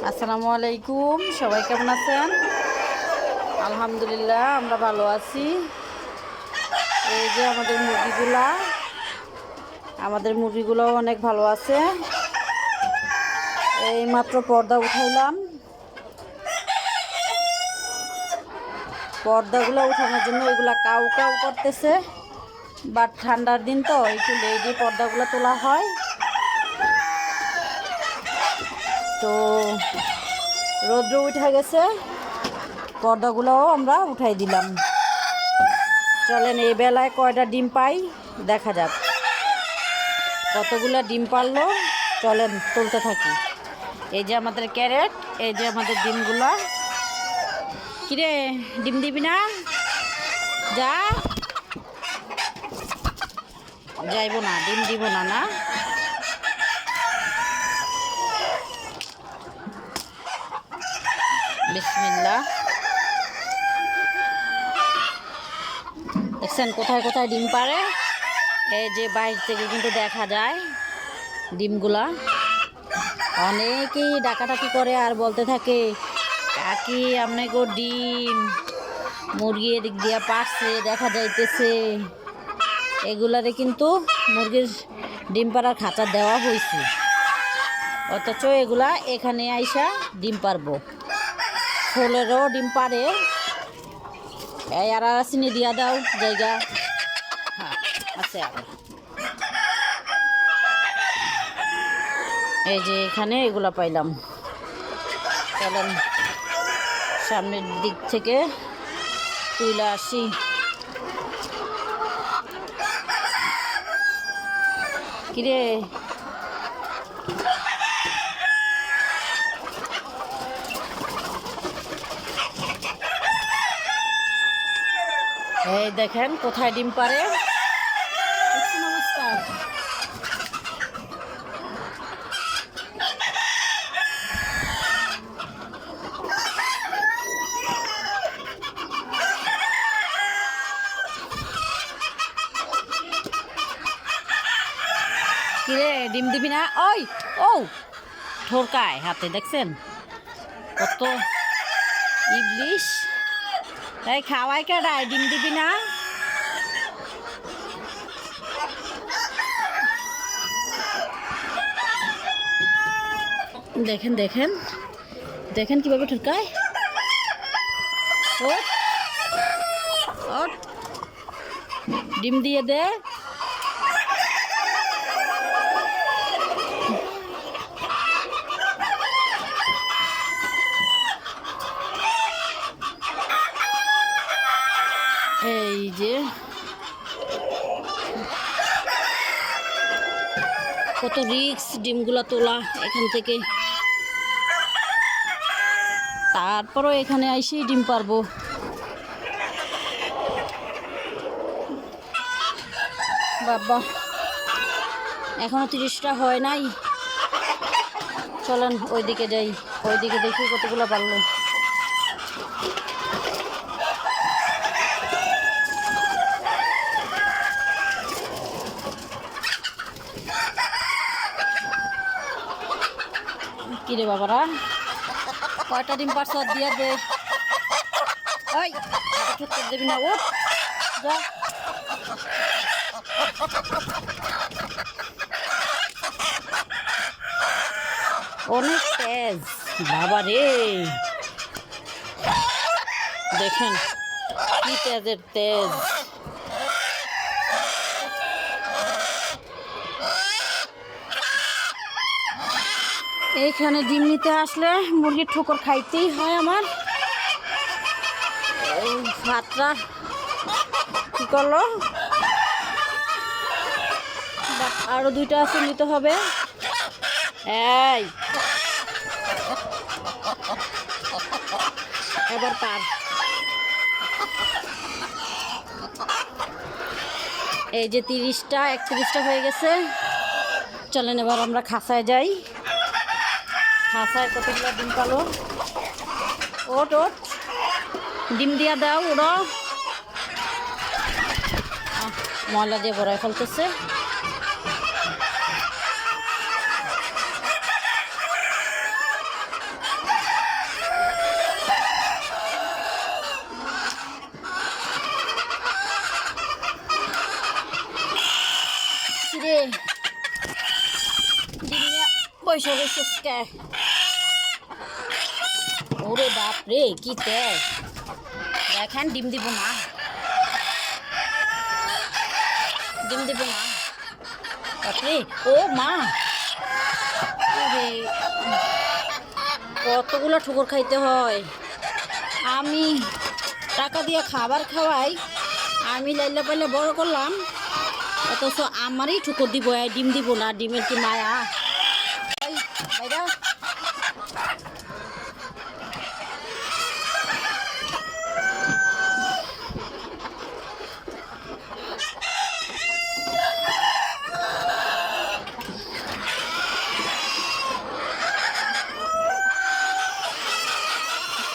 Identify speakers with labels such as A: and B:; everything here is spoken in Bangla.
A: আসসালামু আলাইকুম, সবাই কেমন আছেন? আলহামদুলিল্লাহ, আমরা ভালো আছি। এই যে আমাদের মুরগিগুলো অনেক ভালো আছে। এই মাত্র পর্দা উঠাইলাম। পর্দাগুলো উঠানোর জন্য এগুলা কাউ কাউ করতেছে, বাট ঠান্ডার দিন তো একটু লেটে পর্দাগুলো তোলা হয়। তো রৌদ্র উঠে গেছে, পর্দাগুলোও আমরা উঠাই দিলাম। চলেন এই বেলায় কয়টা ডিম পাই দেখা যাক। কতগুলো ডিম পারলো চলেন তুলতে থাকি। এই যে আমাদের ক্যারেট, এই যে আমাদের ডিমগুলা। কিরে, ডিম দিবি না? যা, যাইব না, ডিম দিব না। না, বিসমিল্লাহ। দেখছেন কোথায় কোথায় ডিম পারে? এই যে বাইরে থেকে কিন্তু দেখা যায় ডিমগুলা। অনেকেই ডাকাডাকি করে আর বলতে থাকে, কাকি আপনাকে ডিম মুরগি এদিক দিয়া পারছে দেখা যাইতেছে। এগুলারে কিন্তু মুরগির ডিম পাড়ার খাঁচা দেওয়া হয়েছে, অথচ এগুলা এখানে আইসা ডিম পারবো। ফলেরও ডিম পারে। এই আর চিনি দিয়া দাও জায়গা। হ্যাঁ আছে। এই যে এখানে এগুলা পাইলাম। চলেন সামনের দিক থেকে তুলে আসি। কিরে, এই দেখেন কোথায় ডিম পারে। নমস্কার। কিরে, ডিম দিবি না? ওই ও ঠোরকায় হাতে, দেখছেন কত ইবলিশ। এই খাওয়াই কেডায়, ডিম দিবি না? দেখেন দেখেন দেখেন কিভাবে ঠোরকায়। ডিম দিয়ে দে। এই যে কত রিক্স ডিমগুলা তোলা এখান থেকে, তারপরও এখানে আইসেই ডিম পারবো। বাবা, এখনো 30টা হয় নাই। চলেন ওইদিকে যাই, ওইদিকে দেখি কতগুলো পারলো। কিরে বাবারা, কয়টা ডিম পারছ দিয়া দে। ওই ঠুকতে দেবি না, ও যা। অনেক তেজ বাবা রে, দেখেন কি তেজের তেজ। এইখানে ডিম নিতে আসলে মুরগির ঠোকর খাইতেই হয় আমার। এই ভাতটা কি করলো, আরো 2টা আছে, নিতে হবে। এই এবার পার। এই যে 30টা 31টা হয়ে গেছে। চলেন এবার আমরা খাঁচায় যাই। খাঁচায় কতগুলো ডিম পালো। ওট ওট, ডিম দিয়া দাও। ওরা ময়লা দিয়ে ভরায় ফেলতেছে। বৈশা বৈশিস কে? ওরে বাপ রে, কি তেজ! দেখেন ডিম দিব না, ডিম দিব না। বাপরে, ও মা! কতগুলো ঠুকুর খাইতে হয়। আমি টাকা দিয়ে খাবার খাওয়াই, আমি লাইলে পাইলে বড় করলাম, অথচ আমারই ঠুকুর দিব, ডিম দিব না। ডিমের কি মায়া? ভাইরা